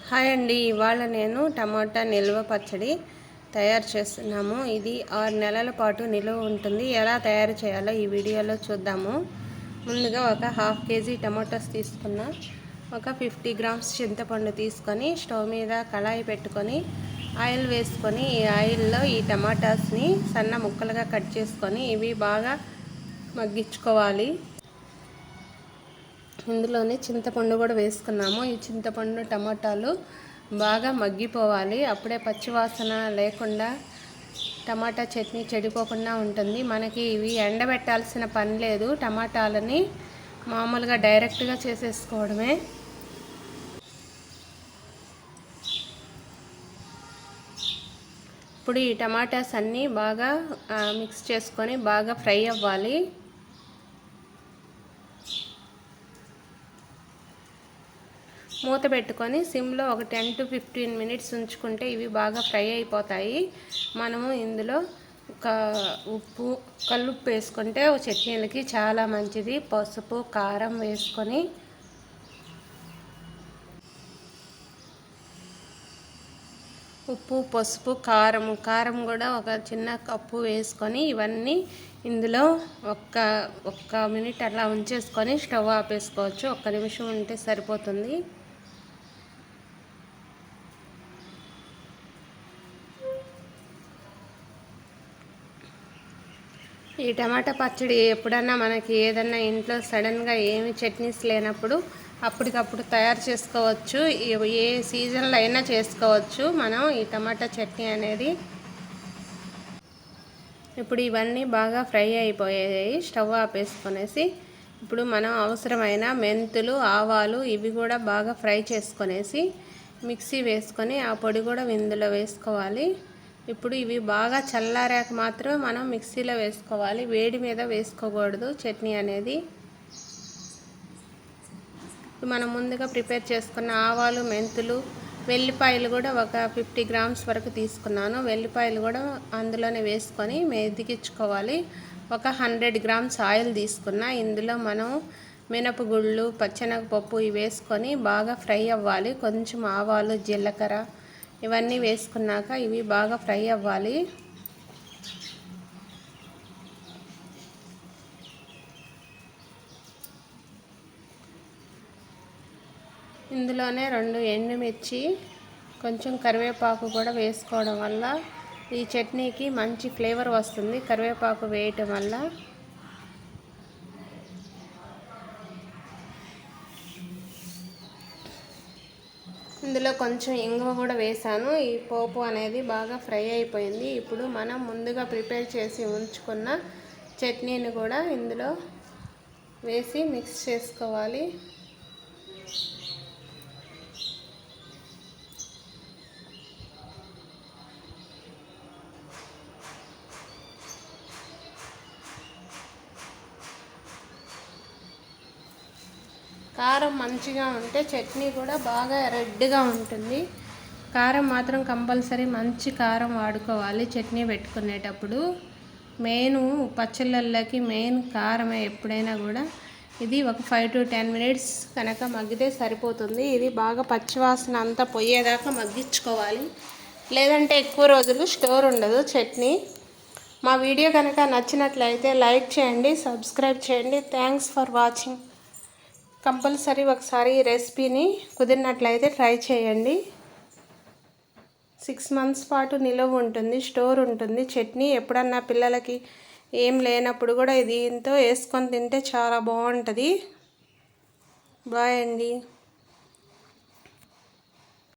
Hi అండి, ఇవాళ నేను టమాటా నిల్వ పచ్చడి తయారు చేస్తున్నాము. ఇది 6 నెలల పాటు నిల్వ ఉంటుంది. ఎలా తయారు చేయాలో ఈ వీడియోలో చూద్దాము. ముందుగా ఒక 1/2 కేజీ టమాటాస్ తీసుకున్న, ఒక 50 గ్రామ్స్ చింతపండు తీసుకొని స్టవ్ మీద కళాయి పెట్టుకొని ఆయిల్ వేసుకొని ఈ ఆయిల్లో ఈ టమాటాస్ని సన్న ముక్కలుగా కట్ చేసుకొని ఇవి బాగా మగ్గించుకోవాలి. ఇందులోనే చింతపండు కూడా వేసుకున్నాము. ఈ చింతపండు టమాటాలు బాగా మగ్గిపోవాలి. అప్పుడే పచ్చివాసన లేకుండా టమాటా చట్నీ చెడిపోకుండా ఉంటుంది. మనకి ఇవి ఎండబెట్టాల్సిన పని లేదు. టమాటాలని మామూలుగా డైరెక్ట్గా చేసేసుకోవడమే. ఇప్పుడు ఈ టమాటాస్ అన్నీ బాగా మిక్స్ చేసుకొని బాగా ఫ్రై అవ్వాలి. మూత పెట్టుకొని సిమ్లో ఒక 10 to 15 మినిట్స్ ఉంచుకుంటే ఇవి బాగా ఫ్రై అయిపోతాయి. మనము ఇందులో ఒక ఉప్పు, కల్లుప్పు వేసుకుంటే చట్నీలకి చాలా మంచిది. పసుపు, కారం వేసుకొని ఉప్పు, పసుపు, కారం కూడా ఒక చిన్న కప్పు వేసుకొని ఇవన్నీ ఇందులో ఒక్క మినిట్ అలా ఉంచేసుకొని స్టవ్ ఆపేసుకోవచ్చు. 1 నిమిషం ఉంటే సరిపోతుంది. ఈ టమాటా పచ్చడి ఎప్పుడన్నా మనకి ఏదన్నా ఇంట్లో సడన్గా ఏమి చట్నీస్ లేనప్పుడు అప్పటికప్పుడు తయారు చేసుకోవచ్చు. ఏ సీజన్లో అయినా చేసుకోవచ్చు మనం ఈ టమాటా చట్నీ అనేది. ఇప్పుడు ఇవన్నీ బాగా ఫ్రై అయిపోయాయి. స్టవ్ ఆపేసుకొనేసి ఇప్పుడు మనం అవసరమైన మెంతులు, ఆవాలు ఇవి కూడా బాగా ఫ్రై చేసుకొనేసి మిక్సీ వేసుకొని ఆ పొడి కూడా ఇందులో వేసుకోవాలి. ఇప్పుడు ఇవి బాగా చల్లారాక మాత్రమే మనం మిక్సీలో వేసుకోవాలి. వేడి మీద వేసుకోకూడదు చట్నీ అనేది. మనం ముందుగా ప్రిపేర్ చేసుకున్న ఆవాలు, మెంతులు, వెల్లిపాయలు కూడా ఒక 50 గ్రామ్స్ వరకు తీసుకున్నాను. వెల్లిపాయలు కూడా అందులోనే వేసుకొని మెదిగించుకోవాలి. ఒక 100 గ్రామ్స్ ఆయిల్ తీసుకున్న. ఇందులో మనం మినపగుళ్ళు, పచ్చెనగపప్పు ఇవి వేసుకొని బాగా ఫ్రై అవ్వాలి. కొంచెం ఆవాలు, జీలకర్ర ఇవన్నీ వేసుకున్నాక ఇవి బాగా ఫ్రై అవ్వాలి. ఇందులోనే 2 ఎండుమిర్చి, కొంచెం కరివేపాకు కూడా వేసుకోవడం వల్ల ఈ చట్నీకి మంచి ఫ్లేవర్ వస్తుంది. కరివేపాకు వేయటం వల్ల ఇందులో కొంచెం ఇంగువ కూడా వేసాను. ఈ పోపు అనేది బాగా ఫ్రై అయిపోయింది. ఇప్పుడు మనం ముందుగా ప్రిపేర్ చేసి ఉంచుకున్న చట్నీని కూడా ఇందులో వేసి మిక్స్ చేసుకోవాలి. కారం మంచిగా ఉంటే చట్నీ కూడా బాగా రెడ్గా ఉంటుంది. కారం మాత్రం కంపల్సరీ మంచి కారం వాడుకోవాలి చట్నీ పెట్టుకునేటప్పుడు. మెయిన్ పచ్చళ్ళకి మెయిన్ కారమే ఎప్పుడైనా కూడా. ఇది ఒక 5 to 10 మినిట్స్ కనుక మగ్గితే సరిపోతుంది. ఇది బాగా పచ్చివాసన అంతా పోయేదాకా మగ్గించుకోవాలి. లేదంటే ఎక్కువ రోజులు స్టోర్ ఉండదు చట్నీ. మా వీడియో కనుక నచ్చినట్లయితే లైక్ చేయండి, సబ్స్క్రైబ్ చేయండి. Thanks for watching. కంపల్సరీ ఒకసారి ఈ రెసిపీని కుదిరినట్లయితే ట్రై చేయండి. 6 months పాటు నిలువ ఉంటుంది, స్టోర్ ఉంటుంది చట్నీ. ఎప్పుడన్నా పిల్లలకి ఏం లేనప్పుడు కూడా దీంతో వేసుకొని తింటే చాలా బాగుంటుంది. బాయ్ అండి.